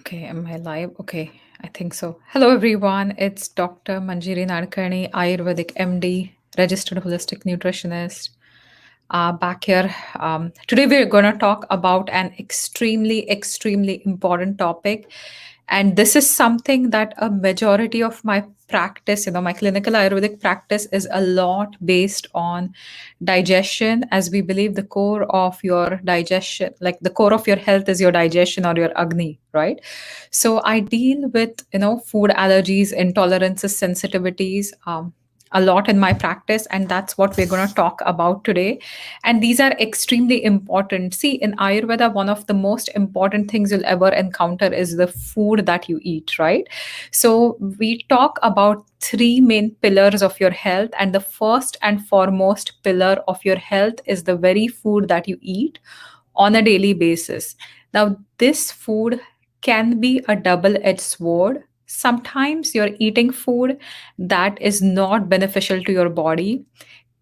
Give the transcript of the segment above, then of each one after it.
Okay, am I live? Okay, I think so. Hello, everyone. It's Dr. Manjiri Nadkarni, Ayurvedic MD, registered holistic nutritionist. Back here. Today, we're going to talk about an extremely important topic. And this is something that a majority of my practice, my clinical Ayurvedic practice is a lot based on digestion, as we believe the core of your digestion, like the core of your health is your digestion or your Agni, right? So I deal with, food allergies, intolerances, sensitivities, a lot in my practice, and that's what we're going to talk about today. And these are extremely important. See, in Ayurveda, one of the most important things you'll ever encounter is the food that you eat, right? So we talk about three main pillars of your health, and the first and foremost pillar of your health is the very food that you eat on a daily basis. Now, this food can be a double edged sword. Sometimes you're eating food that is not beneficial to your body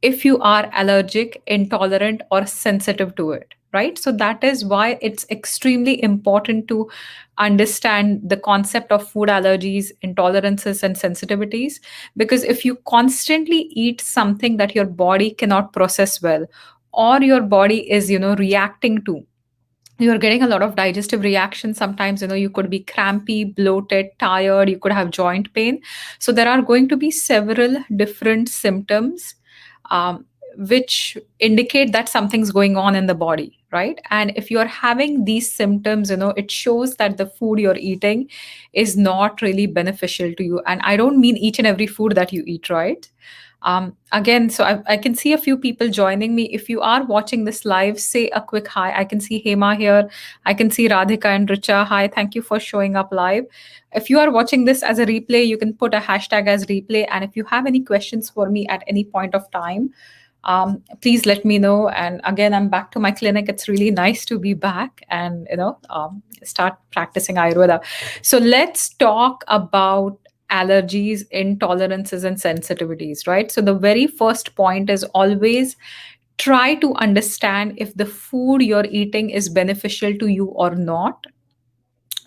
if you are allergic, intolerant, or sensitive to it, right? So that is why it's extremely important to understand the concept of food allergies, intolerances, and sensitivities. Because if you constantly eat something that your body cannot process well, or your body is, reacting to, you're getting a lot of digestive reactions. Sometimes, you could be crampy, bloated, tired, you could have joint pain. So there are going to be several different symptoms, which indicate that something's going on in the body, right? And if you're having these symptoms, it shows that the food you're eating is not really beneficial to you. And I don't mean each and every food that you eat, right? Again, so I can see a few people joining me. If you are watching this live, say a quick hi. I can see Hema here. I can see Radhika and Richa. Hi, thank you for showing up live. If you are watching this as a replay, you can put a hashtag as replay. And if you have any questions for me at any point of time, please let me know. And again, I'm back to my clinic. It's really nice to be back and start practicing Ayurveda. So let's talk about allergies, intolerances, and sensitivities, right? So the very first point is always try to understand if the food you're eating is beneficial to you or not,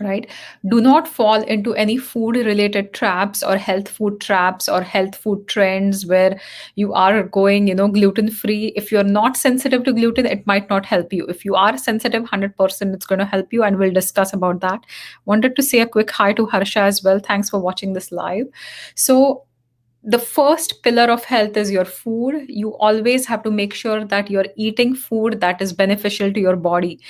right? Do not fall into any food related traps or health food trends where you are going, gluten free. If you're not sensitive to gluten, it might not help you. If you are sensitive, 100% it's going to help you, and we'll discuss about that. Wanted to say a quick hi to Harsha as well. Thanks for watching this live. So the first pillar of health is your food. You always have to make sure that you're eating food that is beneficial to your body.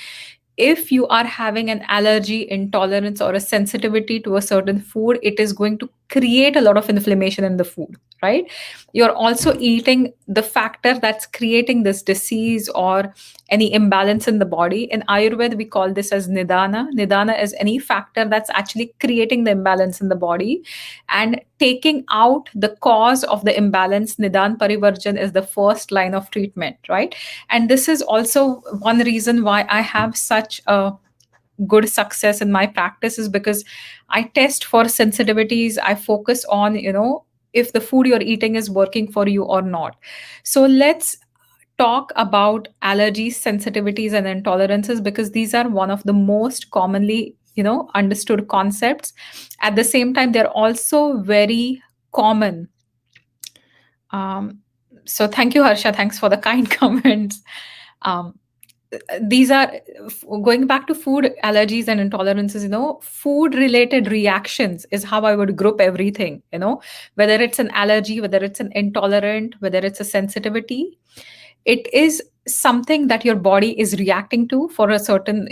If you are having an allergy, intolerance, or a sensitivity to a certain food, it is going to create a lot of inflammation in the food, right? You're also eating the factor that's creating this disease or any imbalance in the body. In Ayurveda, we call this as nidana. Nidana is any factor that's actually creating the imbalance in the body, and taking out the cause of the imbalance. Nidan parivarjan is the first line of treatment, right? And this is also one reason why I have such a good success in my practice, is because I test for sensitivities. I focus on, if the food you're eating is working for you or not. So let's talk about allergies, sensitivities, and intolerances, because these are one of the most commonly, understood concepts. At the same time, they're also very common. um, so thank you, Harsha. Thanks for the kind comments. um, these are going back to food allergies and intolerances. Food related reactions is how I would group everything. Whether it's an allergy, whether it's an intolerant, whether it's a sensitivity, it is something that your body is reacting to for a certain,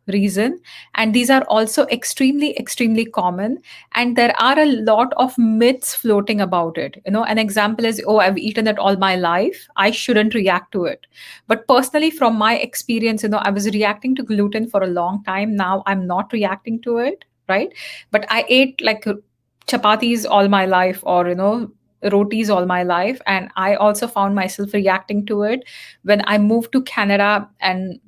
reason. And these are also extremely common. And there are a lot of myths floating about it. An example is, oh, I've eaten it all my life, I shouldn't react to it. But personally, from my experience, I was reacting to gluten for a long time. Now I'm not reacting to it, right? But I ate like chapatis all my life, or rotis all my life, and I also found myself reacting to it when I moved to Canada, and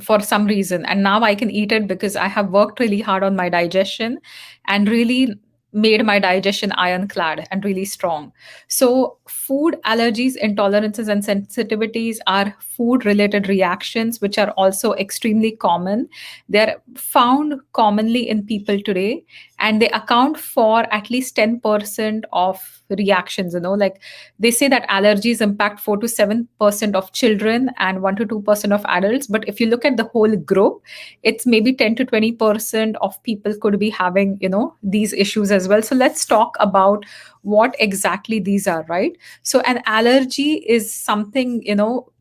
for some reason. And now I can eat it because I have worked really hard on my digestion, and really made my digestion ironclad and really strong. So, food allergies, intolerances, and sensitivities are food related reactions, which are also extremely common. They're found commonly in people today, and they account for at least 10% of reactions. Like they say that allergies impact 4 to 7% of children and 1 to 2% of adults. But if you look at the whole group, it's maybe 10 to 20% of people could be having these issues as well. So let's talk about what exactly these are, right? So an allergy is something,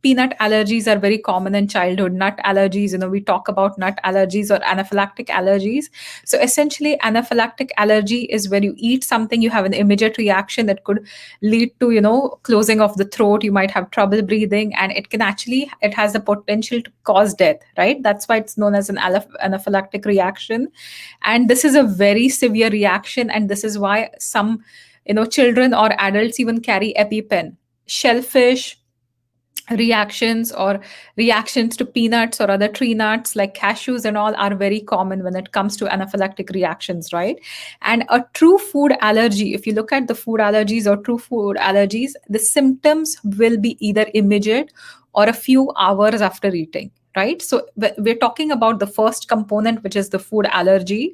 peanut allergies are very common in childhood. Nut allergies, we talk about nut allergies or anaphylactic allergies. So essentially anaphylactic allergy is when you eat something, you have an immediate reaction that could lead to closing of the throat. You might have trouble breathing, and it has the potential to cause death, right? That's why it's known as an anaphylactic reaction. And this is a very severe reaction, and this is why some children or adults even carry EpiPen. Shellfish reactions or reactions to peanuts or other tree nuts like cashews and all are very common when it comes to anaphylactic reactions, right? And a true food allergy, if you look at the food allergies or true food allergies, the symptoms will be either immediate or a few hours after eating, right? So we're talking about the first component, which is the food allergy.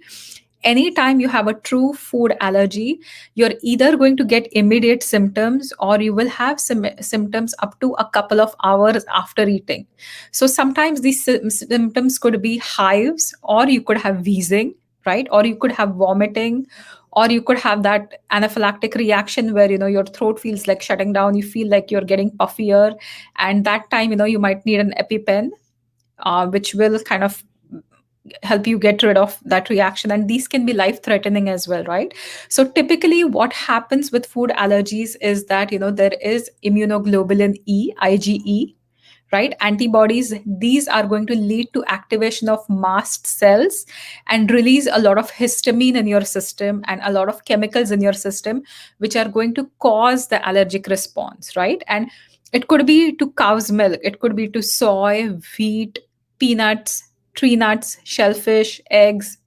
Anytime you have a true food allergy, you're either going to get immediate symptoms or you will have some symptoms up to a couple of hours after eating. So sometimes these symptoms could be hives, or you could have wheezing, right? Or you could have vomiting, or you could have that anaphylactic reaction where your throat feels like shutting down, you feel like you're getting puffier, and that time you might need an EpiPen, which will kind of help you get rid of that reaction. And these can be life threatening as well, right? So typically what happens with food allergies is that there is immunoglobulin E, IgE, right? Antibodies, these are going to lead to activation of mast cells and release a lot of histamine in your system and a lot of chemicals in your system, which are going to cause the allergic response, right? And it could be to cow's milk, it could be to soy, wheat, peanuts, tree nuts, shellfish, eggs,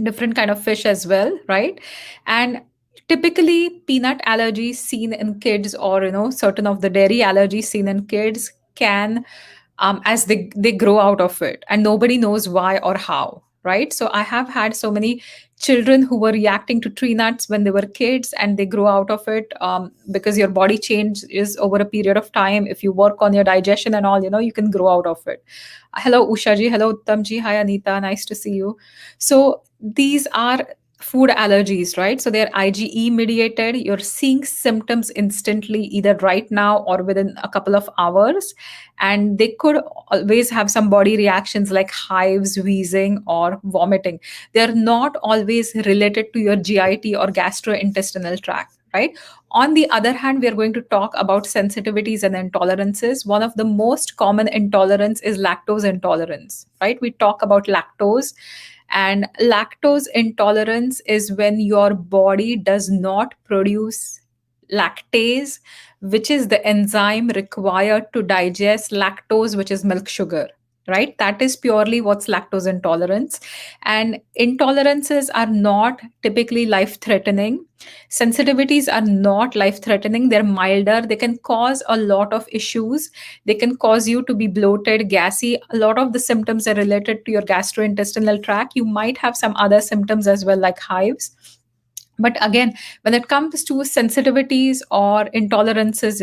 different kind of fish as well, right? And typically peanut allergies seen in kids, or certain of the dairy allergies seen in kids can, as they grow out of it, and nobody knows why or how, right? So I have had so many children who were reacting to tree nuts when they were kids, and they grow out of it, because your body changes over a period of time. If you work on your digestion and all, you can grow out of it. Hello Usha ji, hello Uttam ji, hi Anita, nice to see you. So these are food allergies, right? So they're IgE mediated. You're seeing symptoms instantly, either right now or within a couple of hours. And they could always have some body reactions like hives, wheezing, or vomiting. They're not always related to your GIT or gastrointestinal tract, right? On the other hand, we are going to talk about sensitivities and intolerances. One of the most common intolerance is lactose intolerance, right? We talk about lactose. And lactose intolerance is when your body does not produce lactase, which is the enzyme required to digest lactose, which is milk sugar, right? That is purely what's lactose intolerance. And intolerances are not typically life threatening. Sensitivities are not life threatening. They're milder. They can cause a lot of issues. They can cause you to be bloated, gassy. A lot of the symptoms are related to your gastrointestinal tract. You might have some other symptoms as well, like hives. But again, when it comes to sensitivities or intolerances,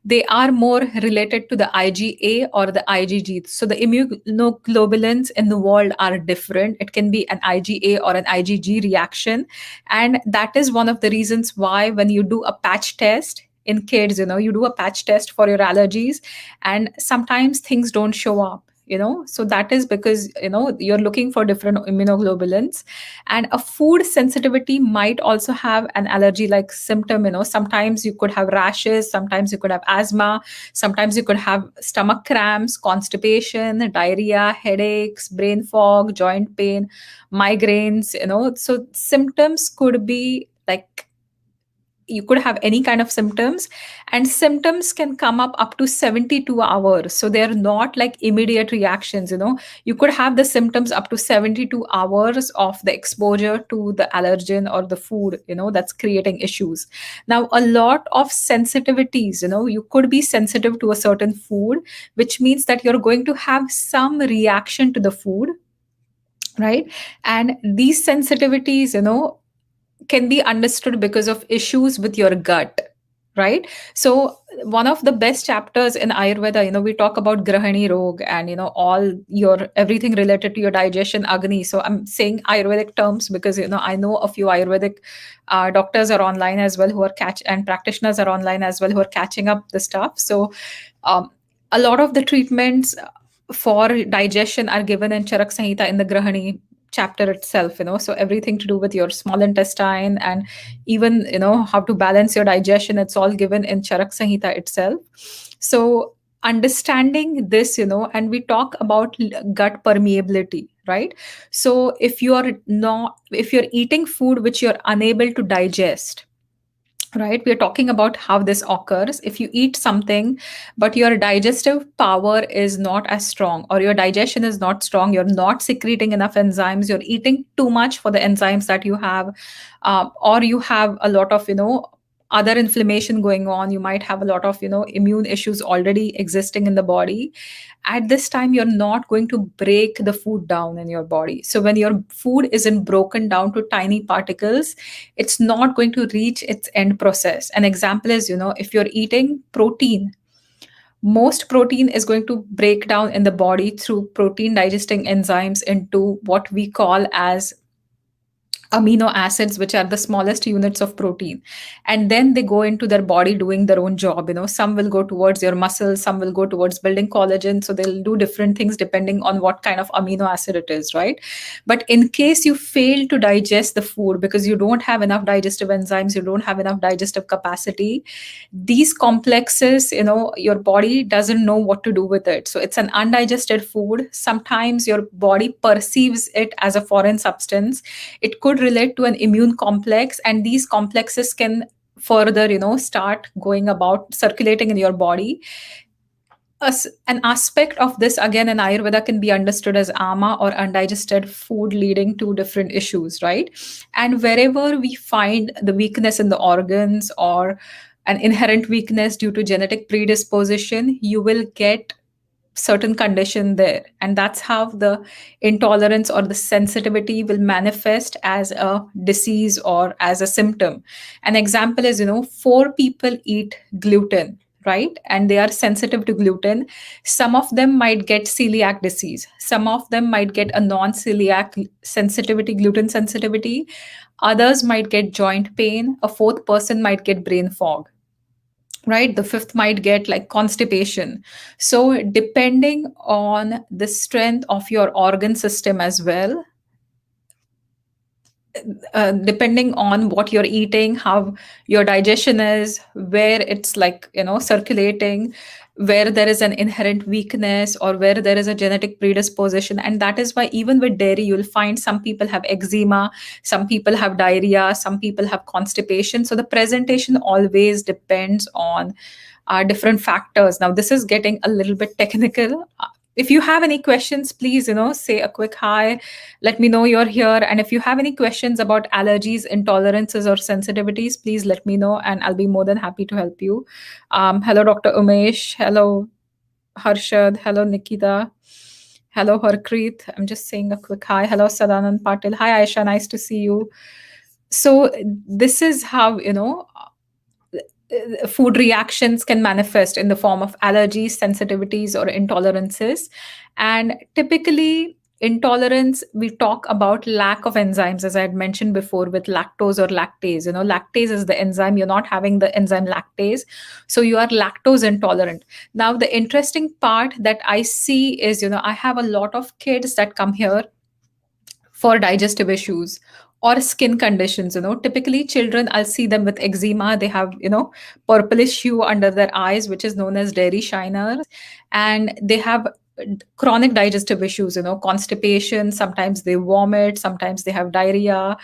they are more related to the IgA or the IgG. So the immunoglobulins in the world are different. It can be an IgA or an IgG reaction. And that is one of the reasons why when you do a patch test in kids, you do a patch test for your allergies, and sometimes things don't show up. So that is because you're looking for different immunoglobulins. And a food sensitivity might also have an allergy like symptom. Sometimes you could have rashes, sometimes you could have asthma, sometimes you could have stomach cramps, constipation, diarrhea, headaches, brain fog, joint pain, migraines. So symptoms could be like you could have any kind of symptoms, and symptoms can come up to 72 hours. So they're not like immediate reactions. You could have the symptoms up to 72 hours of the exposure to the allergen or the food, that's creating issues. Now, a lot of sensitivities, you could be sensitive to a certain food, which means that you're going to have some reaction to the food, right? And these sensitivities, can be understood because of issues with your gut, right? So one of the best chapters in Ayurveda, we talk about grahani rog and all your everything related to your digestion, agni. So I'm saying Ayurvedic terms because I know a few Ayurvedic doctors are online as well who are catch and practitioners are online as well who are catching up the stuff. So um, a lot of the treatments for digestion are given in Charak Samhita in the Grahani chapter itself. So everything to do with your small intestine and even how to balance your digestion, it's all given in Charak Samhita itself. So understanding this, and we talk about gut permeability, right? So if you're eating food which you're unable to digest, right, we're talking about how this occurs. If you eat something but your digestive power is not as strong, or your digestion is not strong, you're not secreting enough enzymes, you're eating too much for the enzymes that you have, or you have a lot of other inflammation going on, you might have a lot of immune issues already existing in the body. At this time, you're not going to break the food down in your body. So when your food isn't broken down to tiny particles, it's not going to reach its end process. An example is, if you're eating protein, most protein is going to break down in the body through protein digesting enzymes into what we call as amino acids, which are the smallest units of protein, and then they go into their body doing their own job. Some will go towards your muscles, some will go towards building collagen, so they'll do different things depending on what kind of amino acid it is, right? But in case you fail to digest the food because you don't have enough digestive enzymes, you don't have enough digestive capacity, these complexes, your body doesn't know what to do with it. So it's an undigested food. Sometimes your body perceives it as a foreign substance. It could relate to an immune complex, and these complexes can further start going about circulating in your body. An aspect of this again in Ayurveda can be understood as ama, or undigested food leading to different issues, right? And wherever we find the weakness in the organs or an inherent weakness due to genetic predisposition, you will get certain condition there, and that's how the intolerance or the sensitivity will manifest as a disease or as a symptom. An example is, four people eat gluten, right, and they are sensitive to gluten. Some of them might get celiac disease, some of them might get a non-celiac sensitivity, gluten sensitivity, others might get joint pain, a fourth person might get brain fog, right, the fifth might get like constipation. So depending on the strength of your organ system as well, depending on what you're eating, how your digestion is, where it's like circulating, where there is an inherent weakness or where there is a genetic predisposition. And that is why even with dairy you'll find some people have eczema, some people have diarrhea, some people have constipation. So the presentation always depends on different factors. Now this is getting a little bit technical. If you have any questions, please say a quick hi, let me know you're here. And if you have any questions about allergies, intolerances, or sensitivities, please let me know and I'll be more than happy to help you. Hello, Dr. Umesh. Hello, Harshad. Hello, Nikita. Hello, Harpreet. I'm just saying a quick hi. Hello, Sadanand Patil. Hi, Aisha. Nice to see you. So this is how food reactions can manifest in the form of allergies, sensitivities, or intolerances. And typically, intolerance, we talk about lack of enzymes, as I had mentioned before, with lactose or lactase. Lactase is the enzyme, you're not having the enzyme lactase, so you are lactose intolerant. Now, the interesting part that I see is, I have a lot of kids that come here for digestive issues or skin conditions. Typically children, I'll see them with eczema, they have purplish hue under their eyes, which is known as dairy shiners, and they have chronic digestive issues, constipation, sometimes they vomit, sometimes they have diarrhea,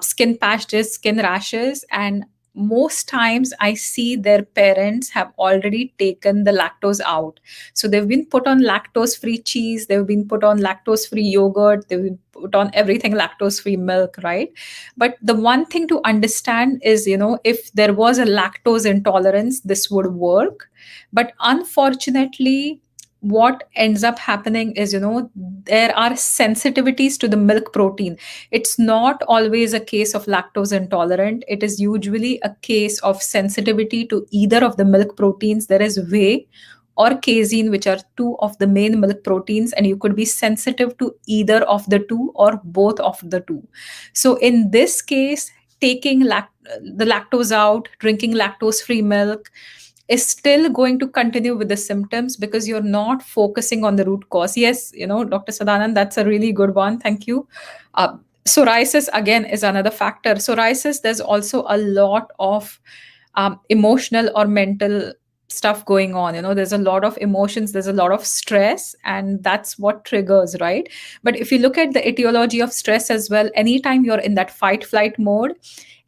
skin patches, skin rashes. And most times I see their parents have already taken the lactose out. So they've been put on lactose free cheese, they've been put on lactose free yogurt, they've been put on everything lactose free milk, right? But the one thing to understand is, if there was a lactose intolerance, this would work. But unfortunately, what ends up happening is, there are sensitivities to the milk protein. It's not always a case of lactose intolerant. It is usually a case of sensitivity to either of the milk proteins. There is whey or casein, which are two of the main milk proteins, and you could be sensitive to either of the two or both of the two. So in this case, taking the lactose out, drinking lactose free milk is still going to continue with the symptoms because you're not focusing on the root cause. Yes, Dr. Sadanand, that's a really good one. Thank you. Uh, Psoriasis, again, is another factor. Psoriasis, there's also a lot of emotional or mental stuff going on. There's a lot of emotions, there's a lot of stress, and that's what triggers, right? But if you look at the etiology of stress as well, anytime you're in that fight flight mode,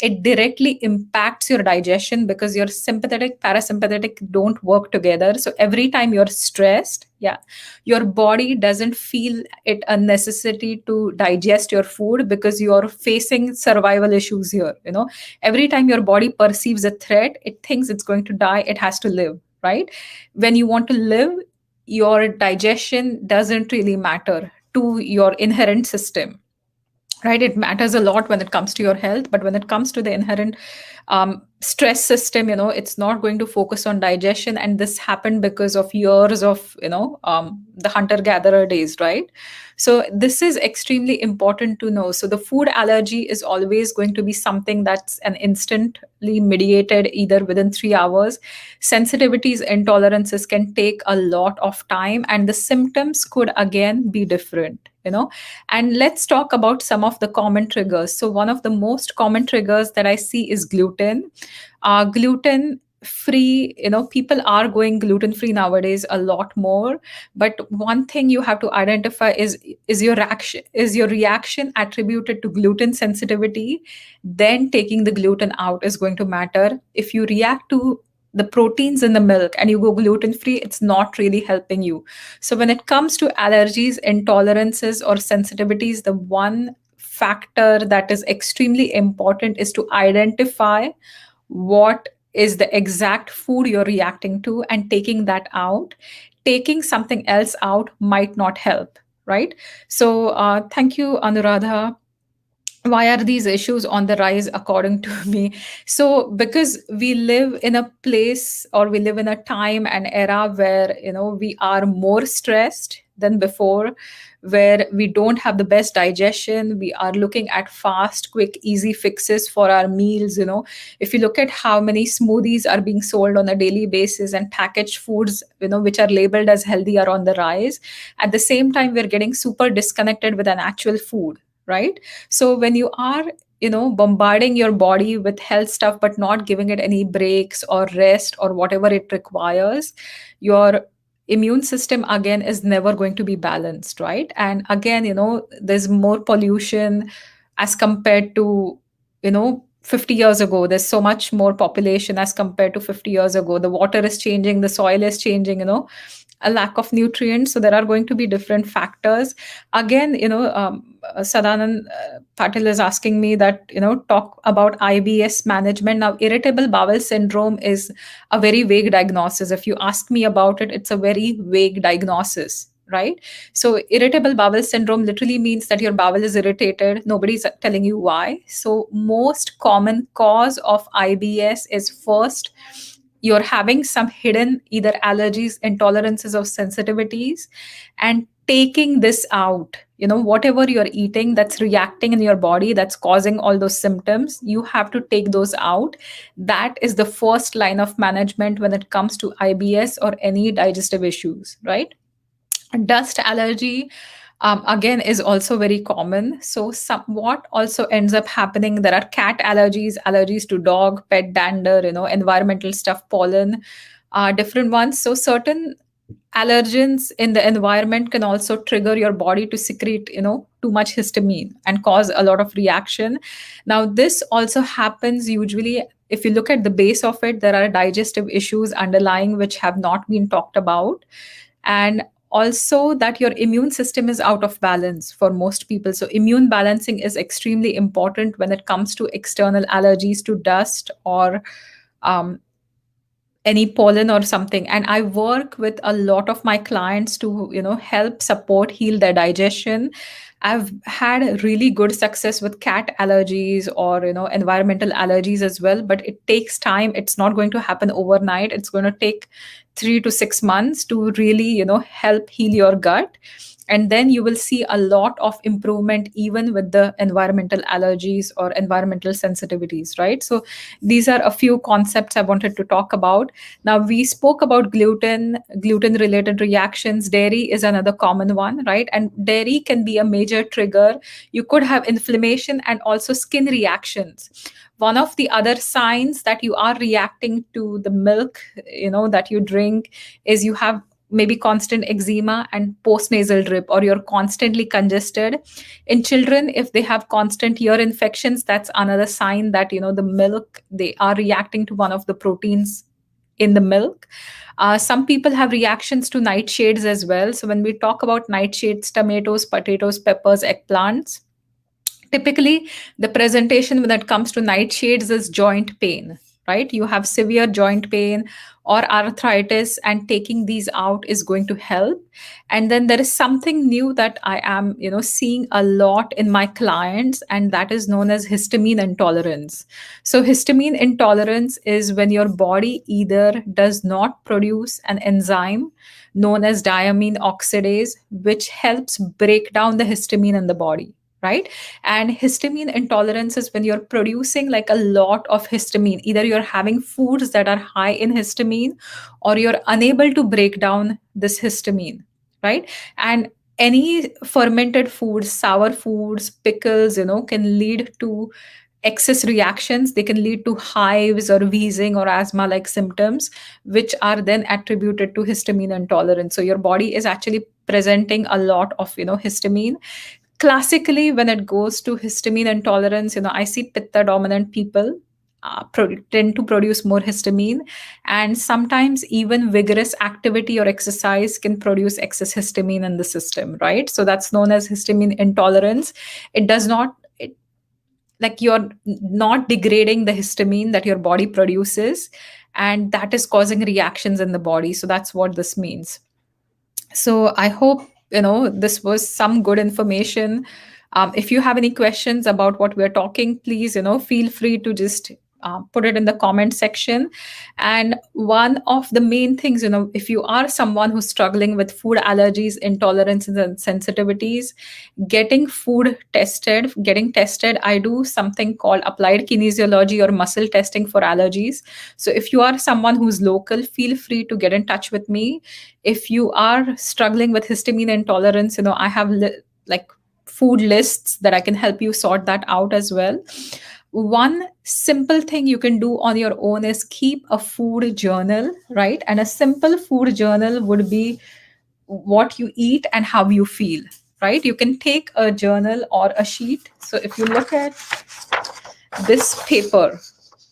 it directly impacts your digestion because your sympathetic parasympathetic don't work together. So every time you're stressed, yeah, your body doesn't feel it a necessity to digest your food because you're facing survival issues here. Every time your body perceives a threat, it thinks it's going to die, it has to live, right? When you want to live, your digestion doesn't really matter to your inherent system, right? It matters a lot when it comes to your health, but when it comes to the inherent stress system, it's not going to focus on digestion. And this happened because of years of the hunter gatherer days, right? So this is extremely important to know. So the food allergy is always going to be something that's an instantly mediated either within 3 hours. Sensitivities, intolerances can take a lot of time, and the symptoms could again be different. And let's talk about some of the common triggers. So, one of the most common triggers that I see is gluten. Gluten free, people are going gluten free nowadays a lot more. But one thing you have to identify is your reaction attributed to gluten sensitivity? Then taking the gluten out is going to matter. If you react to the proteins in the milk and you go gluten free, it's not really helping you. So, when it comes to allergies, intolerances, or sensitivities, the one factor that is extremely important is to identify what is the exact food you're reacting to and taking that out. Taking something else out might not help, right? So, thank you, Anuradha. Why are these issues on the rise according to me? So because we live in a place, or we live in a time and era where we are more stressed than before, where we don't have the best digestion. We are looking at fast, quick, easy fixes for our meals. If you look at how many smoothies are being sold on a daily basis, and packaged foods which are labeled as healthy, are on the rise. At the same time, we're getting super disconnected with an actual food, right? So when you are bombarding your body with health stuff but not giving it any breaks or rest or whatever it requires, your immune system again is never going to be balanced, right? And again, there's more pollution as compared to 50 years ago. There's so much more population as compared to 50 years ago. The water is changing, the soil is changing, a lack of nutrients. So there are going to be different factors. Again, Sadanand Patil is asking me that, talk about IBS management. Now, irritable bowel syndrome is a very vague diagnosis. If you ask me about it, it's a very vague diagnosis, right? So, irritable bowel syndrome literally means that your bowel is irritated. Nobody's telling you why. So, most common cause of IBS is, first, you're having some hidden either allergies, intolerances, or sensitivities, and taking this out. Whatever you're eating that's reacting in your body, that's causing all those symptoms, you have to take those out. That is the first line of management when it comes to IBS or any digestive issues, right? Dust allergy, again, is also very common. So what also ends up happening, there are cat allergies, allergies to dog, pet dander, environmental stuff, pollen, different ones. So certain allergens in the environment can also trigger your body to secrete too much histamine and cause a lot of reaction. Now this also happens usually if you look at the base of it, there are digestive issues underlying which have not been talked about. And also that your immune system is out of balance for most people. So immune balancing is extremely important when it comes to external allergies to dust or um, any pollen or something. And I work with a lot of my clients to help support heal their digestion. I've had really good success with cat allergies or environmental allergies as well, but it takes time. It's not going to happen overnight. It's going to take 3 to 6 months to really help heal your gut. And then you will see a lot of improvement even with the environmental allergies or environmental sensitivities, right? So these are a few concepts I wanted to talk about. Now, we spoke about gluten related reactions. Dairy is another common one, right? And dairy can be a major trigger. You could have inflammation and also skin reactions. One of the other signs that you are reacting to the milk, that you drink, is you have maybe constant eczema and postnasal drip, or you're constantly congested. In children, if they have constant ear infections, that's another sign that the milk, they are reacting to one of the proteins in the milk. Some people have reactions to nightshades as well. So when we talk about nightshades, tomatoes, potatoes, peppers, eggplants, typically the presentation when it comes to nightshades is joint pain, right? You have severe joint pain or arthritis, and taking these out is going to help. And then there is something new that I am seeing a lot in my clients, and that is known as histamine intolerance. So histamine intolerance is when your body either does not produce an enzyme known as diamine oxidase, which helps break down the histamine in the body, right? And histamine intolerance is when you're producing like a lot of histamine. Either you're having foods that are high in histamine, or you're unable to break down this histamine, right? And any fermented foods, sour foods, pickles, can lead to excess reactions. They can lead to hives or wheezing or asthma like symptoms, which are then attributed to histamine intolerance. So your body is actually presenting a lot of histamine. Classically, when it goes to histamine intolerance, I see pitta dominant people tend to produce more histamine, and sometimes even vigorous activity or exercise can produce excess histamine in the system, right? So that's known as histamine intolerance. It does not like you're not degrading the histamine that your body produces, and that is causing reactions in the body. So that's what this means. So I hope this was some good information. If you have any questions about what we're talking, please feel free to just put it in the comment section. And one of the main things, if you are someone who's struggling with food allergies, intolerances, and sensitivities, getting tested. I do something called applied kinesiology or muscle testing for allergies. So if you are someone who's local, feel free to get in touch with me. If you are struggling with histamine intolerance, I have like food lists that I can help you sort that out as well. One simple thing you can do on your own is keep a food journal, right? And a simple food journal would be what you eat and how you feel, right? You can take a journal or a sheet. So if you look at this paper,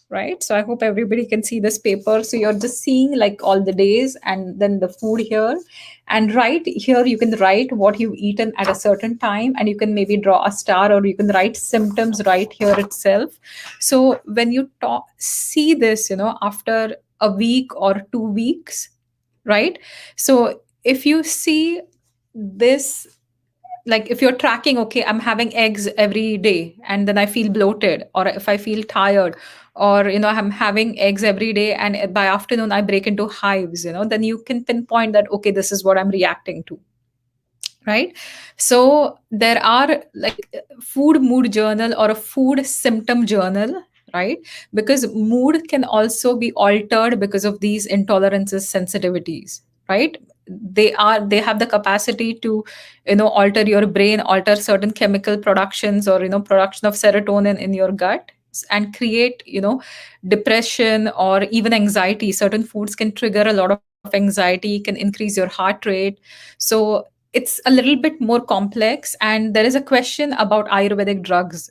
right? So I hope everybody can see this paper. So you're just seeing like all the days and then the food here. And right here, you can write what you've eaten at a certain time, and you can maybe draw a star, or you can write symptoms right here itself. So when you see this, after a week or 2 weeks, right? So if you see this, like if you're tracking, okay, I'm having eggs every day and then I feel bloated, or if I feel tired, or I'm having eggs every day and by afternoon I break into hives, then you can pinpoint that, okay, this is what I'm reacting to, right? So there are like food mood journal or a food symptom journal, right? Because mood can also be altered because of these intolerances, sensitivities, right? They have the capacity to alter your brain, alter certain chemical productions, or production of serotonin in your gut, and create depression or even anxiety. Certain foods can trigger a lot of anxiety, can increase your heart rate. So it's a little bit more complex, and there is a question about Ayurvedic drugs,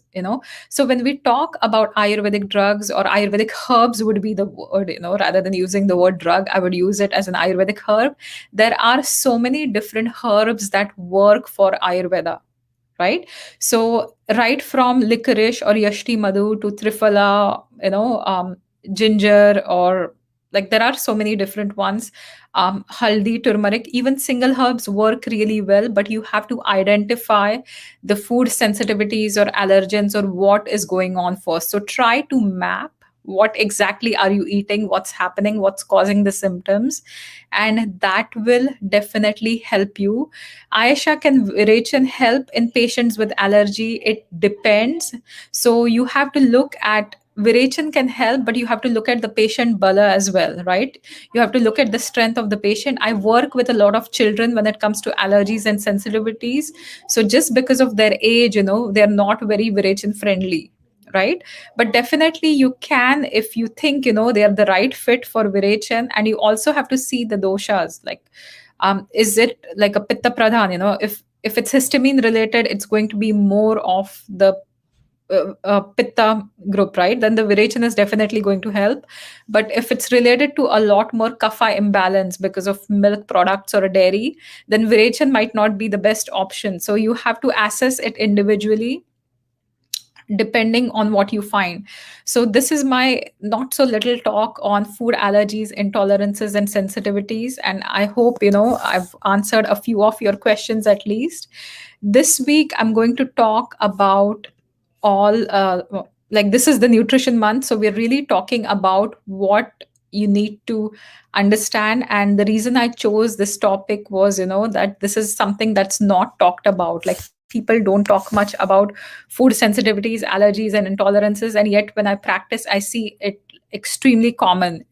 so when we talk about Ayurvedic drugs, or Ayurvedic herbs would be the word, rather than using the word drug, I would use it as an Ayurvedic herb. There are so many different herbs that work for Ayurveda, right? So right from licorice or yashti madhu to triphala, ginger, or like there are so many different ones. Haldi, turmeric, even single herbs work really well, but you have to identify the food sensitivities or allergens or what is going on first. So try to map what exactly are you eating, what's happening, what's causing the symptoms, and that will definitely help you. Ayesha, can Virachan help in patients with allergy? It depends. So you have to look at Virachan can help, but you have to look at the patient bala as well, right? You have to look at the strength of the patient. I work with a lot of children when it comes to allergies and sensitivities. So just because of their age, they're not very Virachan friendly, right? But definitely you can, if you think they are the right fit for Virachan. And you also have to see the doshas, like is it like a pitta pradhan, if it's histamine related, it's going to be more of the pitta group, right? Then the Virachan is definitely going to help. But if it's related to a lot more kapha imbalance because of milk products or a dairy, then Virachan might not be the best option. So you have to assess it individually depending on what you find. So, this is my not so little talk on food allergies, intolerances, and sensitivities. And I hope, I've answered a few of your questions at least. This week, I'm going to talk about all, like, this is the nutrition month. So, we're really talking about what you need to understand. And the reason I chose this topic was, that this is something that's not talked about. Like, people don't talk much about food sensitivities, allergies, and intolerances. And yet, when I practice, I see it extremely common.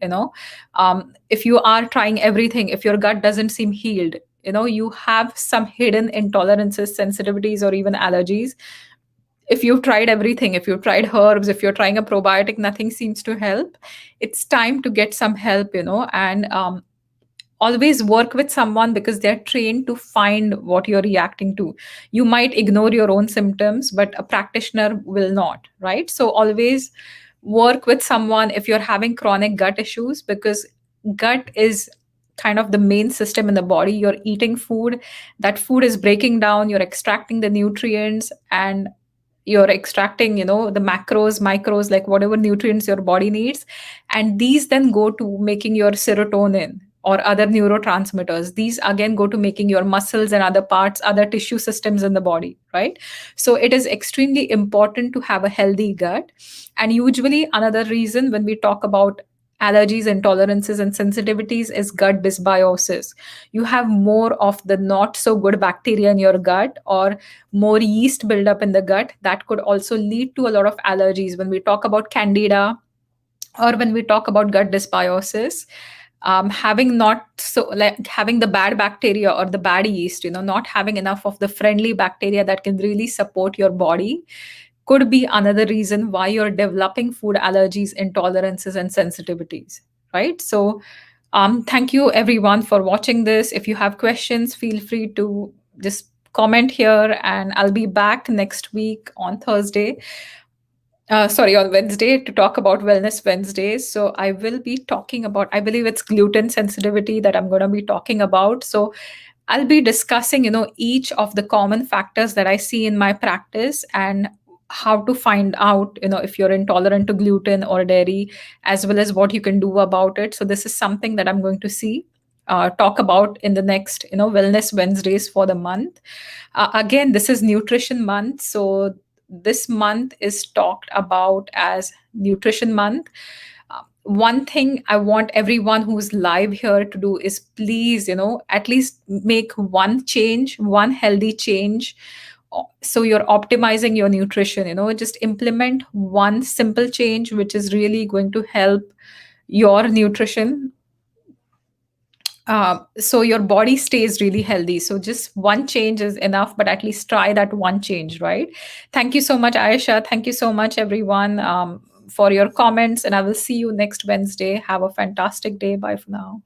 If you are trying everything, if your gut doesn't seem healed, you have some hidden intolerances, sensitivities, or even allergies. If you've tried everything, if you've tried herbs, if you're trying a probiotic, nothing seems to help. It's time to get some help, and always work with someone because they're trained to find what you're reacting to. You might ignore your own symptoms, but a practitioner will not, right? So always work with someone if you're having chronic gut issues, because gut is kind of the main system in the body. You're eating food, that food is breaking down, you're extracting the nutrients, and you're extracting the macros, micros, like whatever nutrients your body needs. And these then go to making your serotonin or other neurotransmitters. These again go to making your muscles and other parts, other tissue systems in the body, right? So it is extremely important to have a healthy gut. And usually another reason when we talk about allergies, intolerances, and sensitivities is gut dysbiosis. You have more of the not so good bacteria in your gut, or more yeast buildup in the gut. That could also lead to a lot of allergies. When we talk about candida, or when we talk about gut dysbiosis, having not so like having the bad bacteria or the bad yeast, not having enough of the friendly bacteria that can really support your body, could be another reason why you're developing food allergies, intolerances, and sensitivities, right? So thank you everyone for watching this. If you have questions, feel free to just comment here, and I'll be back next week on Thursday. Sorry, on Wednesday, to talk about Wellness Wednesdays. So I will be talking about, I believe it's gluten sensitivity that I'm going to be talking about. So I'll be discussing, each of the common factors that I see in my practice, and how to find out, if you're intolerant to gluten or dairy, as well as what you can do about it. So this is something that I'm going to talk about in the next, Wellness Wednesdays for the month. Again, this is Nutrition Month. So this month is talked about as Nutrition Month. One thing I want everyone who's live here to do is please, at least make one change, one healthy change. So you're optimizing your nutrition, just implement one simple change, which is really going to help your nutrition, so your body stays really healthy. So just one change is enough, but at least try that one change, right? Thank you so much, Aisha. Thank you so much, everyone, for your comments. And I will see you next Wednesday. Have a fantastic day. Bye for now.